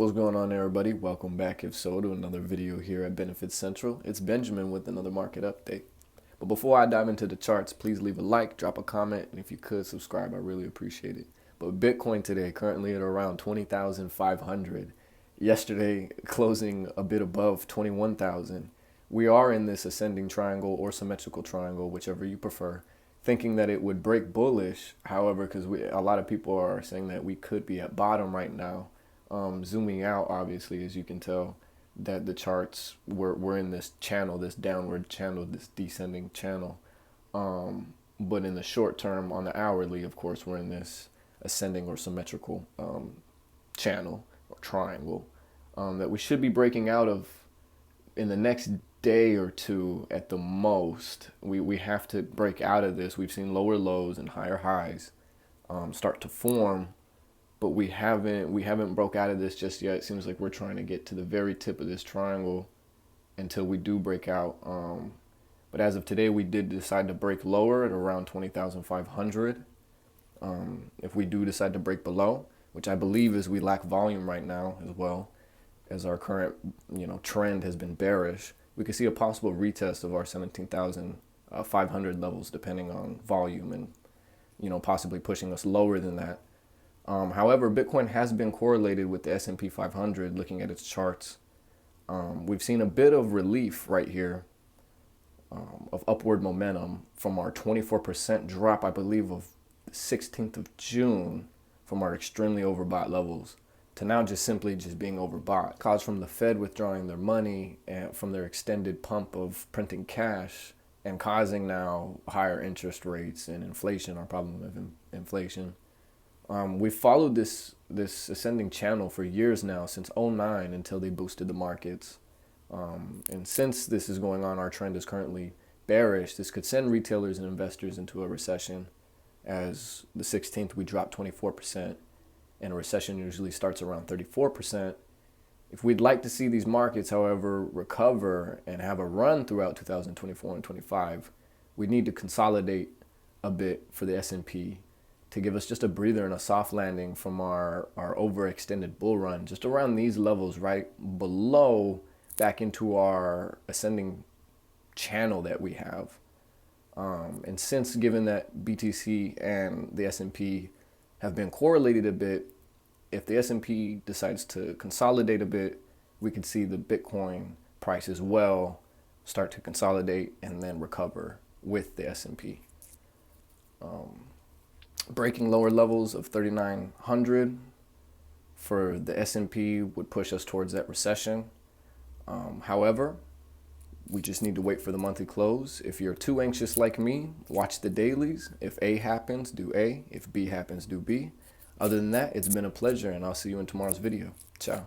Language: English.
What's going on, everybody? Welcome back, if so, to another video here at Benefit Central. It's Benjamin with another market update. But before I dive into the charts, please leave a like, drop a comment, and if you could subscribe, I really appreciate it. But Bitcoin today currently at around 20,500. Yesterday closing a bit above 21,000. We are in this ascending triangle or symmetrical triangle, whichever you prefer, thinking that it would break bullish. However, because a lot of people are saying that we could be at bottom right now. Zooming out, obviously, as you can tell, that the charts we're in this channel, this downward channel, this descending channel. But in the short term, on the hourly, of course, we're in this ascending or symmetrical channel or triangle that we should be breaking out of in the next day or two at the most. We have to break out of this. We've seen lower lows and higher highs start to form, but we haven't broke out of this just yet. It seems like we're trying to get to the very tip of this triangle until we do break out. But as of today, we did decide to break lower at around 20,500. If we do decide to break below, which I believe is we lack volume right now as well, as our current trend has been bearish, we could see a possible retest of our 17,500 levels, depending on volume, and possibly pushing us lower than that. However, Bitcoin has been correlated with the S&P 500. Looking at its charts, we've seen a bit of relief right here of upward momentum from our 24% drop, I believe, of the 16th of June, from our extremely overbought levels to now just simply being overbought, caused from the Fed withdrawing their money and from their extended pump of printing cash, and causing now higher interest rates and inflation, our problem of inflation. We've followed this ascending channel for years now, since '09, until they boosted the markets. And since this is going on, our trend is currently bearish. This could send retailers and investors into a recession, as the 16th we dropped 24%, and a recession usually starts around 34%. If we'd like to see these markets, however, recover and have a run throughout 2024 and 25, we need to consolidate a bit for the S&P to give us just a breather and a soft landing from our overextended bull run, just around these levels right below, back into our ascending channel that we have. And since, given that BTC and the S&P have been correlated a bit, if the S&P decides to consolidate a bit, we could see the Bitcoin price as well start to consolidate and then recover with the S&P. Breaking lower levels of 3,900 for the S&P would push us towards that recession. However, we just need to wait for the monthly close. If you're too anxious like me, watch the dailies. If A happens, do A. If B happens, do B. Other than that, it's been a pleasure, and I'll see you in tomorrow's video. Ciao.